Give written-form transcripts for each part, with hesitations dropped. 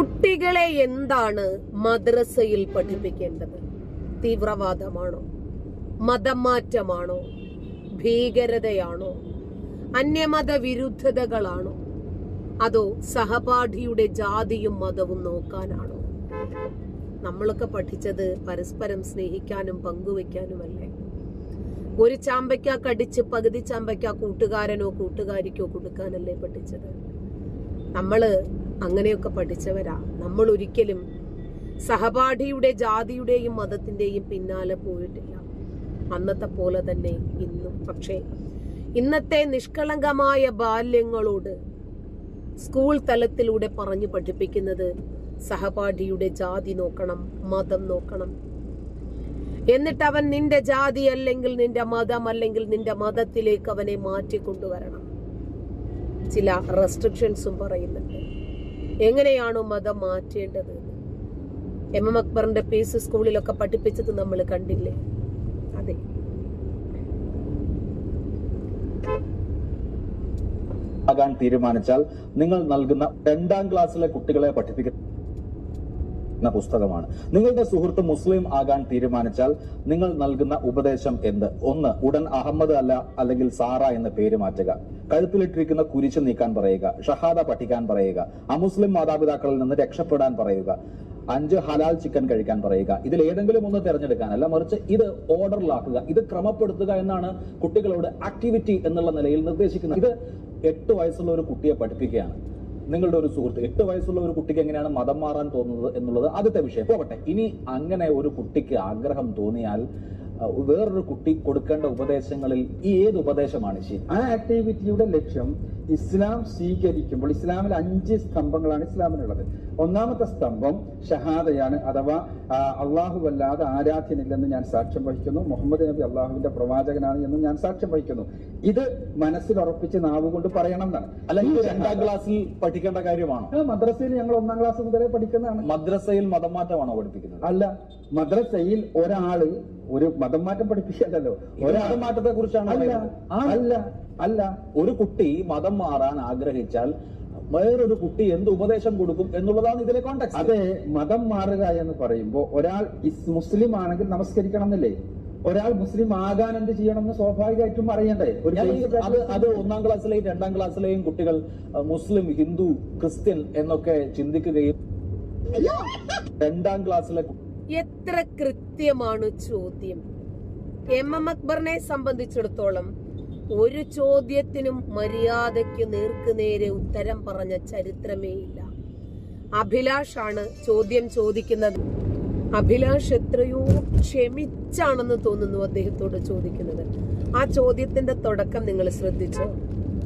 കുട്ടികളെ എന്താണ് മദ്രസയിൽ പഠിപ്പിക്കേണ്ടത്? തീവ്രവാദമാണോ? മതമാറ്റമാണോ? ഭീകരതയാണോ? അന്യമത വിരുദ്ധതകളാണോ? അതോ സഹപാഠിയുടെ ജാതിയും മതവും നോക്കാനാണോ? നമ്മളൊക്കെ പഠിച്ചത് പരസ്പരം സ്നേഹിക്കാനും പങ്കുവെക്കാനുമല്ലേ? ഒരു ചാമ്പയ്ക്ക കടിച്ച് പകുതി ചാമ്പയ്ക്ക കൂട്ടുകാരനോ കൂട്ടുകാരിക്കോ കൊടുക്കാനല്ലേ പഠിച്ചത്? നമ്മള് അങ്ങനെയൊക്കെ പഠിച്ചവരാ. നമ്മൾ ഒരിക്കലും സഹപാഠിയുടെ ജാതിയുടെയും മതത്തിന്റെയും പിന്നാലെ പോയിട്ടില്ല, അന്നത്തെ പോലെ തന്നെ ഇന്നും. പക്ഷേ ഇന്നത്തെ നിഷ്കളങ്കമായ ബാല്യങ്ങളോട് സ്കൂൾ തലത്തിലൂടെ പറഞ്ഞു പഠിപ്പിക്കുന്നത് സഹപാഠിയുടെ ജാതി നോക്കണം, മതം നോക്കണം. എന്നിട്ട് അവൻ നിന്റെ ജാതി അല്ലെങ്കിൽ നിന്റെ മതം അല്ലെങ്കിൽ നിന്റെ മതത്തിലേക്ക് അവനെ മാറ്റിക്കൊണ്ടുവരണം. ചില റെസ്ട്രിക്ഷൻസും പറയുന്നുണ്ട്. എങ്ങനെയാണോ മതം മാറ്റേണ്ടത്? എം അക്ബറിന്റെ പീസ് സ്കൂളിലൊക്കെ പഠിപ്പിച്ചത് നമ്മൾ കണ്ടില്ലേ? അതെ, ആകാൻ തീരുമാനിച്ചാൽ നിങ്ങൾ നൽകുന്ന 2ാം ക്ലാസ്സിലെ കുട്ടികളെ പഠിപ്പിക്കുന്ന പുസ്തകമാണ്. നിങ്ങളുടെ സുഹൃത്ത് മുസ്ലിം ആകാൻ തീരുമാനിച്ചാൽ നിങ്ങൾ നൽകുന്ന ഉപദേശം എന്ത്? 1. ഉടൻ അഹമ്മദ് അല്ല അല്ലെങ്കിൽ സാറ എന്ന പേര് മാറ്റുക. കഴുത്തിലിട്ടിരിക്കുന്ന കുരിശ് നീക്കാൻ പറയുക. ഷഹാദ പഠിക്കാൻ പറയുക. അമുസ്ലിം മാതാപിതാക്കളിൽ നിന്ന് രക്ഷപ്പെടാൻ പറയുക. 5. ഹലാൽ ചിക്കൻ കഴിക്കാൻ പറയുക. ഇതിൽ ഏതെങ്കിലും ഒന്ന് തിരഞ്ഞെടുക്കാനല്ല, മറിച്ച് ഇത് ഓർഡറിലാക്കുക, ഇത് ക്രമപ്പെടുത്തുക എന്നാണ് കുട്ടികളോട് ആക്ടിവിറ്റി എന്നുള്ള നിലയിൽ നിർദ്ദേശിക്കുന്നത്. ഇത് 8 വയസ്സുള്ള ഒരു കുട്ടിയെ പഠിപ്പിക്കുകയാണ്. നിങ്ങളുടെ ഒരു സുഹൃത്ത് 8 വയസ്സുള്ള ഒരു കുട്ടിക്ക് എങ്ങനെയാണ് മതം മാറാൻ തോന്നുന്നത് എന്നുള്ളത് ആദ്യത്തെ വിഷയം. പോകട്ടെ, ഇനി അങ്ങനെ ഒരു കുട്ടിക്ക് ആഗ്രഹം തോന്നിയാൽ വേറൊരു കുട്ടി കൊടുക്കേണ്ട ഉപദേശങ്ങളിൽ ഈ ഏത് ഉപദേശമാണ് ശരി? ആ ആക്ടിവിറ്റിയുടെ ലക്ഷ്യം ഇസ്ലാം സ്വീകരിക്കുമ്പോൾ ഇസ്ലാമിൽ 5 സ്തംഭങ്ങളാണ് ഇസ്ലാമിനുള്ളത്. 1ാമത്തെ സ്തംഭം ഷഹാദയാണ്, അഥവാ അല്ലാഹുവല്ലാതെ ആരാധ്യനില്ലെന്ന് ഞാൻ സാക്ഷ്യം വഹിക്കുന്നു, മുഹമ്മദ് നബി അള്ളാഹുവിന്റെ പ്രവാചകനാണ് എന്ന് ഞാൻ സാക്ഷ്യം വഹിക്കുന്നു. ഇത് മനസ്സിൽ ഉറപ്പിച്ച് നാവുകൊണ്ട് പറയണം എന്നാണ്. അല്ലെങ്കിൽ 2ാം ക്ലാസ്സിൽ പഠിക്കേണ്ട കാര്യമാണോ? മദ്രസയിൽ ഞങ്ങൾ 1ാം ക്ലാസ് മുതലേ പഠിക്കുന്നതാണ്. മദ്രസയിൽ മതം മാറ്റമാണോ പഠിപ്പിക്കുന്നത്? അല്ല, മദ്രസയിൽ ഒരാള് ഒരു മതം മാറ്റം പഠിപ്പിക്കാതല്ലോ. മതം മാറ്റത്തെ കുറിച്ചാണ്. അല്ല, ഒരു കുട്ടി മതം മാറാൻ ആഗ്രഹിച്ചാൽ വേറൊരു കുട്ടി എന്ത് ഉപദേശം കൊടുക്കും എന്നുള്ളതാണ് ഇതിലെ കോണ്ടെക്സ്റ്റ്. അതെ, മതം മാറുക എന്ന് പറയുമ്പോൾ ഒരാൾ മുസ്ലിം ആണെങ്കിൽ നമസ്കരിക്കണം എന്നല്ലേ? ഒരാൾ മുസ്ലിം ആകാൻ എന്ത് ചെയ്യണം എന്ന് സ്വാഭാവികമായിട്ടും അറിയണ്ടേ? അത് 1ാം ക്ലാസ്സിലെയും 2ാം ക്ലാസ്സിലെയും കുട്ടികൾ മുസ്ലിം, ഹിന്ദു, ക്രിസ്ത്യൻ എന്നൊക്കെ ചിന്തിക്കുകയും 2ാം ക്ലാസ്സിലെ എത്ര കൃത്യമാണ് ചോദ്യം. എം അക്ബറിനെ സംബന്ധിച്ചിടത്തോളം ഒരു ചോദ്യത്തിനും മര്യാദയ്ക്ക് നേർക്കുനേരെ ഉത്തരം പറഞ്ഞ ചരിത്രമേ ഇല്ല. അഭിലാഷാണ് ചോദ്യം ചോദിക്കുന്നത്. അഭിലാഷ് എത്രയോ ക്ഷമിച്ചാണെന്ന് തോന്നുന്നു അദ്ദേഹത്തോട് ചോദിക്കുന്നത്. ആ ചോദ്യത്തിന്റെ തുടക്കം നിങ്ങൾ ശ്രദ്ധിച്ചോ?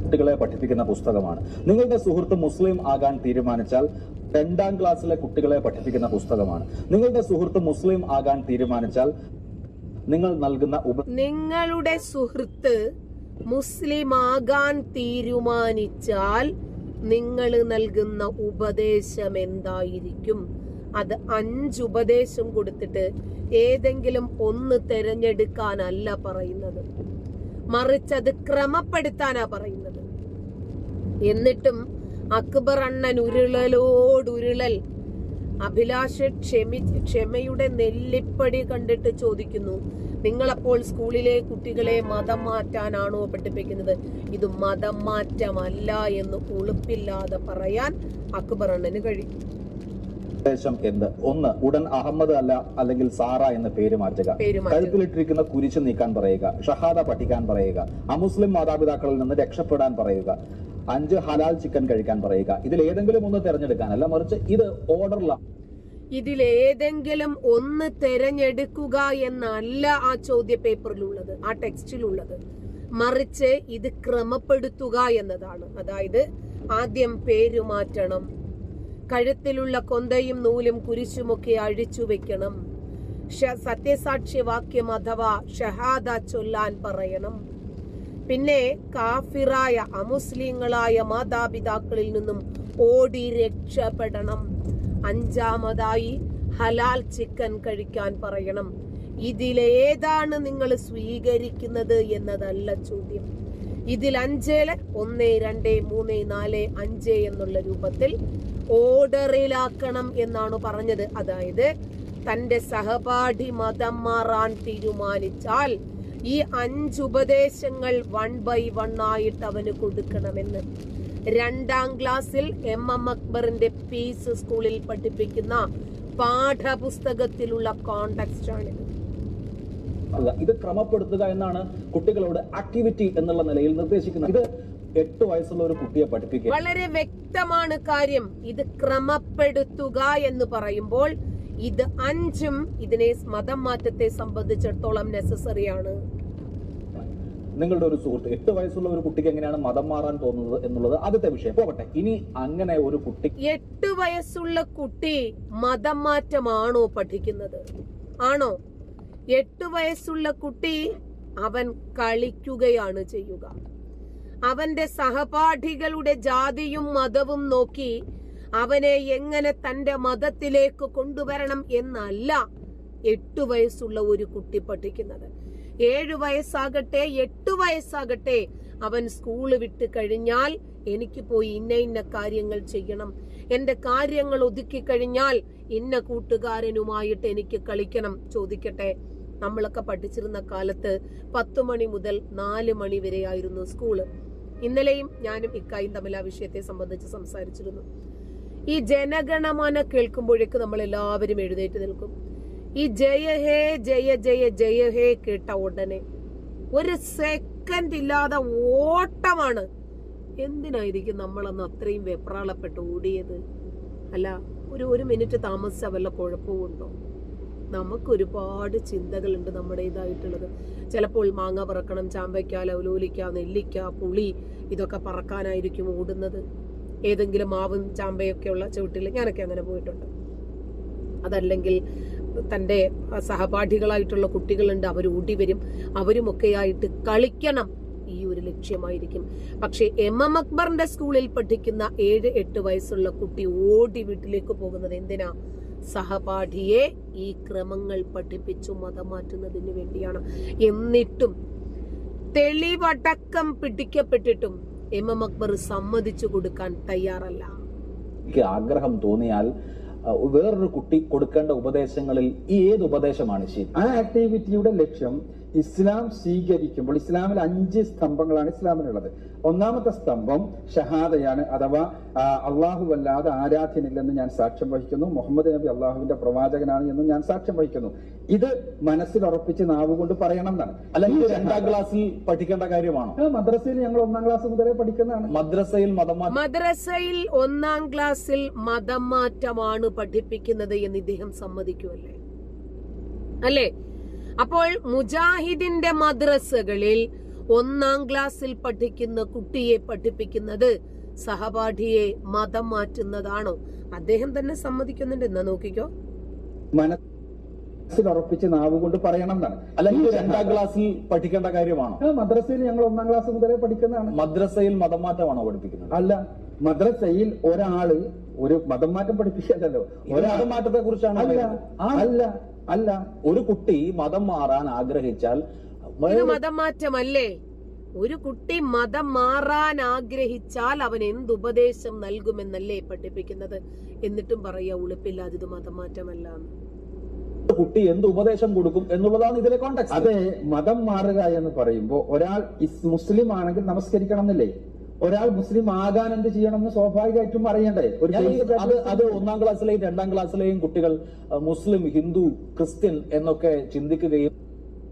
കുട്ടികളെ പഠിപ്പിക്കുന്ന പുസ്തകമാണ്. നിങ്ങളുടെ സുഹൃത്ത് മുസ്ലിം ആകാൻ തീരുമാനിച്ചാൽ 2ാം ക്ലാസ്സിലെ കുട്ടികളെ പഠിപ്പിക്കുന്ന പുസ്തകമാണ്. നിങ്ങളുടെ സുഹൃത്ത് മുസ്ലിം ആകാൻ തീരുമാനിച്ചാൽ നിങ്ങൾ നൽകുന്ന നിങ്ങളുടെ സുഹൃത്ത് മുസ്ലിം ആകാൻ തീരുമാനിച്ചാൽ നിങ്ങൾ നൽകുന്ന ഉപദേശം എന്തായിരിക്കും? അത് 5 ഉപദേശം കൊടുത്തിട്ട് ഏതെങ്കിലും ഒന്ന് തിരഞ്ഞെടുക്കാനല്ല പറയുന്നത്, മറിച്ച് അത് ക്രമപ്പെടുത്താനാ പറയുന്നത്. എന്നിട്ടും അക്ബർ അണ്ണൻ ഉരുളലോടുരുളൽ. അഭിലാഷ് ക്ഷമയുടെ നെല്ലിപ്പടി കണ്ടിട്ട് ചോദിക്കുന്നു, നിങ്ങളപ്പോൾ സ്കൂളിലെ കുട്ടികളെ മതം മാറ്റാനാണോ പഠിപ്പിക്കുന്നത്? ഇത് മതം മാറ്റമല്ല എന്ന് ഉളുപ്പില്ലാതെ പറയാൻ അക്ബർ അണ്ണന് കഴിയും. ഉപദേശം എന്ത്? 1. ഉടൻ അഹമ്മദ് അല്ല അല്ലെങ്കിൽ സാറ എന്ന പേര് മാറ്റുക. കഴുത്തിലിട്ടിരിക്കുന്ന കുരിശ് നീക്കാൻ പറയുക. ഷഹാദ പഠിക്കാൻ പറയുക. അമുസ്ലിം മാതാപിതാക്കളിൽ നിന്ന് രക്ഷപ്പെടാൻ പറയുക. 5. ഹലാൽ ചിക്കൻ കഴിക്കാൻ പറയുക. ഇതിൽ ഏതെങ്കിലും ഒന്ന് തിരഞ്ഞെടുക്കാനല്ല, മറിച്ച് ഇത് ഓർഡറിലാണ്. ഇതിലേതെങ്കിലും ഒന്ന് തിരഞ്ഞെടുക്കുക എന്നല്ല ആ ചോദ്യ പേപ്പറിലുള്ളത്, ആ ടെക്സ്റ്റിലുള്ളത്, മറിച്ച് ഇത് ക്രമപ്പെടുത്തുക എന്നതാണ്. അതായത് ആദ്യം പേര് മാറ്റണം, കഴുത്തിലുള്ള കൊന്തയും നൂലും കുരിശുമൊക്കെ അഴിച്ചു വെക്കണം, സത്യസാക്ഷി വാക്യം അഥവാ ഷഹാദ ചൊല്ലാൻ പറയണം, പിന്നെ കാഫിറായ അമുസ്ലിങ്ങളായ മാതാപിതാക്കളിൽ നിന്നും ഓടി രക്ഷപ്പെടണം, 5ാമതായി ഹലാൽ ചിക്കൻ കഴിക്കാൻ പറയണം. ഇതിലേതാണ് നിങ്ങൾ സ്വീകരിക്കുന്നത് എന്നതല്ല ചോദ്യം. ഇതിൽ 5, 1, 2, 3, 4, 5 എന്നുള്ള രൂപത്തിൽ ഓർഡറിലാക്കണം എന്നാണ് പറഞ്ഞത്. അതായത് തന്റെ സഹപാഠി മതം മാറാൻ തീരുമാനിച്ചാൽ ഈ 5 ഉപദേശങ്ങൾ 1 by 1 ആയിട്ട് അവന് കൊടുക്കണമെന്ന്. 2ാം ക്ലാസ്സിൽ MM അക്ബറിന്റെ പീസ് സ്കൂളിൽ പഠിപ്പിക്കുന്ന പാഠപുസ്തകത്തിലുള്ള കോണ്ടെക്സ്റ്റ് ആണിത്. ഇത് ക്രമപ്പെടുത്തുക എന്നാണ് കുട്ടികളോട് ആക്ടിവിറ്റി എന്നുള്ള നിലയിൽ നിർദ്ദേശിക്കുന്നത്. ഇത് 8 വയസ്സുള്ള ഒരു കുട്ടിയെ പഠിപ്പിക്കുക വളരെ വ്യക്തമാണ് കാര്യം. ഇത് ക്രമപ്പെടുത്തുക എന്ന് പറയുമ്പോൾ ഇത് 5ഉം ഇതിനെ മതം മാറ്റത്തെ സംബന്ധിച്ചിടത്തോളം നെസസറി ആണ്. നിങ്ങളുടെ ഒരു സുഹൃത്ത് 8 വയസ്സുള്ള ഒരു കുട്ടിക്ക് എങ്ങനെയാണ് മതം മാറാൻ തോന്നുന്നത് എന്നുള്ളത് ആദ്യത്തെ വിഷയം. പോകട്ടെ, ഇനി അങ്ങനെ ഒരു കുട്ടി 8 വയസ്സുള്ള കുട്ടി മതം മാറ്റമാണോ പഠിക്കുന്നത്? ആണോ? 8 വയസ്സുള്ള കുട്ടി അവൻ കളിക്കുകയാണ് ചെയ്യുക. അവന്റെ സഹപാഠികളുടെ ജാതിയും മതവും നോക്കി അവനെ എങ്ങനെ തന്റെ മതത്തിലേക്ക് കൊണ്ടുവരണം എന്നല്ല 8 വയസ്സുള്ള ഒരു കുട്ടി പഠിക്കുന്നത്. 7 വയസ്സാകട്ടെ 8 വയസ്സാകട്ടെ അവൻ സ്കൂള് വിട്ട് കഴിഞ്ഞാൽ എനിക്ക് പോയി ഇന്ന കാര്യങ്ങൾ ചെയ്യണം, എന്റെ കാര്യങ്ങൾ ഒതുക്കി കഴിഞ്ഞാൽ ഇന്ന കൂട്ടുകാരനുമായിട്ട് എനിക്ക് കളിക്കണം. ചോദിക്കട്ടെ, നമ്മളൊക്കെ പഠിച്ചിരുന്ന കാലത്ത് 10 മണി മുതൽ 4 മണി വരെയായിരുന്നു സ്കൂള്. ഇന്നലെയും ഞാനും ഇക്കായും തമ്മിൽ ആ വിഷയത്തെ സംബന്ധിച്ച് സംസാരിച്ചിരുന്നു. ഈ ജനഗണമന കേൾക്കുമ്പോഴേക്ക് നമ്മൾ എല്ലാവരും എഴുന്നേറ്റ് നിൽക്കും. ഈ ജയ ഹേ ജയ ജയ ജയ ഹേ കേട്ട ഉടനെ ഒരു സെക്കൻഡ് ഇല്ലാതെ ഓട്ടമാണ്. എന്തിനായിരിക്കും നമ്മളന്ന് അത്രയും വെപ്രാളപ്പെട്ട് ഓടിയത്? അല്ല, ഒരു മിനിറ്റ് താമസിച്ച വല്ല കുഴപ്പവും ഉണ്ടോ? നമുക്കൊരുപാട് ചിന്തകളുണ്ട് നമ്മുടേതായിട്ടുള്ളത്. ചിലപ്പോൾ മാങ്ങ പറക്കണം, ചാമ്പയ്ക്ക, ലൗലോലിക്ക, നെല്ലിക്ക, പുളി ഇതൊക്കെ പറക്കാനായിരിക്കും ഓടുന്നത്. ഏതെങ്കിലും മാവും ചാമ്പയൊക്കെയുള്ള ചുവട്ടിൽ ഞാനൊക്കെ അങ്ങനെ പോയിട്ടുണ്ട്. അതല്ലെങ്കിൽ തൻ്റെ സഹപാഠികളായിട്ടുള്ള കുട്ടികളുണ്ട്, അവർ ഓടി വരും, അവരുമൊക്കെയായിട്ട് കളിക്കണം. ഈ ഒരു ലക്ഷ്യമായിരിക്കും. പക്ഷെ MM അക്ബറിന്റെ സ്കൂളിൽ പഠിക്കുന്ന 7-8 വയസ്സുള്ള കുട്ടി ഓടി വീട്ടിലേക്ക് പോകുന്നത് എന്തിനാ? സഹപാഠിയെ ഈ ക്രമങ്ങൾ പഠിപ്പിച്ചു മതം മാറ്റുന്നതിന് വേണ്ടിയാണ്. എന്നിട്ടും തെളിവടക്കം പിടിക്കപ്പെട്ടിട്ടും MM അക്ബർ സമ്മതിച്ചു കൊടുക്കാൻ തയ്യാറല്ല. ആഗ്രഹം തോന്നിയാൽ വേറൊരു കുട്ടി കൊടുക്കേണ്ട ഉപദേശങ്ങളിൽ ഈ ഏത് ഉപദേശമാണ് ശരി? ആ ആക്ടിവിറ്റിയുടെ ലക്ഷ്യം ഇസ്ലാം സ്വീകരിക്കുമ്പോൾ ഇസ്ലാമിൽ 5 സ്തംഭങ്ങളാണ് ഇസ്ലാമിനുള്ളത്. ഒന്നാമത്തെ സ്തംഭം ഷഹാദയാണ്, അഥവാ അള്ളാഹു അല്ലാതെ ആരാധ്യനില്ലെന്ന് ഞാൻ സാക്ഷ്യം വഹിക്കുന്നു, മുഹമ്മദ് നബി അള്ളാഹുവിന്റെ പ്രവാചകനാണ് എന്ന് ഞാൻ സാക്ഷ്യം വഹിക്കുന്നു. ഇത് മനസ്സിൽ ഉറപ്പിച്ച് നാവുകൊണ്ട് പറയണം എന്നാണ്. അല്ലെങ്കിൽ 2ാം ക്ലാസ്സിൽ പഠിക്കേണ്ട കാര്യമാണോ? മദ്രസയിൽ ഞങ്ങൾ 1ാം ക്ലാസ് മുതലേ പഠിക്കുന്നതാണ്. മദ്രസയിൽ 1ാം ക്ലാസ്സിൽ മതം മാറ്റമാണ് പഠിപ്പിക്കുന്നത് എന്ന് ഇദ്ദേഹം സമ്മതിക്കുമല്ലേ? അല്ലേ? അപ്പോൾ മുജാഹിദിന്റെ മദ്രസകളിൽ 1ാം ക്ലാസ്സിൽ പഠിക്കുന്ന കുട്ടിയെ പഠിപ്പിക്കുന്നത് സഹപാഠിയെ മതം മാറ്റുന്നതാണോ? അദ്ദേഹം തന്നെ സമ്മതിക്കുന്നുണ്ട്. എന്നാ നോക്കിക്കോ, മനസ്സിൽ ഉറപ്പിച്ച് നാവുകൊണ്ട് പറയണം എന്നാണ്. അല്ലെങ്കിൽ 2ാം ക്ലാസ്സിൽ പഠിക്കേണ്ട കാര്യമാണോ? മദ്രസയിൽ ഞങ്ങൾ 1ാം ക്ലാസ് മുതലേ പഠിക്കുന്നതാണ്. മദ്രസയിൽ മതം മാറ്റമാണോ പഠിപ്പിക്കുന്നത്? അല്ല, മദ്രസയിൽ ഒരാള് ഒരു മതം മാറ്റം പഠിപ്പിക്കല്ലോ. ഒരു മതം മാറ്റത്തെ കുറിച്ചാണ്. അല്ല, ഒരു കുട്ടി മതം മാറാൻ ആഗ്രഹിച്ചാൽ ഇത് മതം മാറ്റമല്ലേ? ഒരു കുട്ടി മതം മാറാൻ ആഗ്രഹിച്ചാൽ അവൻ എന്തുപദേശം നൽകുമെന്നല്ലേ പഠിപ്പിക്കുന്നത്? എന്നിട്ടും പറയാ ഉളുപ്പില്ലാതെ ഇത് മതം മാറ്റമല്ല. കുട്ടി എന്ത് ഉപദേശം കൊടുക്കും എന്നുള്ളതാണ് ഇതിലെ കോണ്ടെക്സ്റ്റ്. അതെ, മതം മാറുക എന്ന് പറയുമ്പോൾ ഒരാൾ മുസ്ലിം ആണെങ്കിൽ നമസ്കരിക്കണം എന്നല്ലേ? ഒരാൾ മുസ്ലിം ആകാൻ എന്ത് ചെയ്യണമെന്ന് സ്വാഭാവികമായിട്ടും അറിയണ്ടേ? അത് 1ാം ക്ലാസ്സിലെയും 2ാം ക്ലാസ്സിലെയും കുട്ടികൾ മുസ്ലിം, ഹിന്ദു, ക്രിസ്ത്യൻ എന്നൊക്കെ ചിന്തിക്കുകയും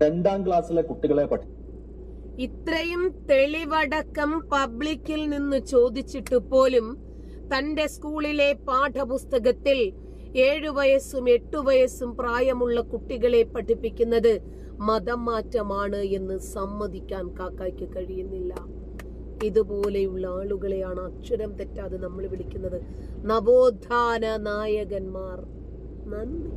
2ാം ക്ലാസ്സിലെ കുട്ടികളെ ഇത്രയും തെളിവടക്കം പബ്ലിക്കിൽ നിന്ന് ചോദിച്ചിട്ട് പോലും തന്റെ സ്കൂളിലെ പാഠപുസ്തകത്തിൽ 7 വയസ്സും 8 വയസ്സും പ്രായമുള്ള കുട്ടികളെ പഠിപ്പിക്കുന്നത് മതം മാറ്റമാണ് എന്ന് സമ്മതിക്കാൻ കാക്കായ്ക്ക് കഴിയുന്നില്ല. ഇതുപോലെയുള്ള ആളുകളെയാണ് അക്ഷരം തെറ്റാതെ നമ്മൾ വിളിക്കുന്നത് നവോത്ഥാന നായകന്മാർ. നന്ദി.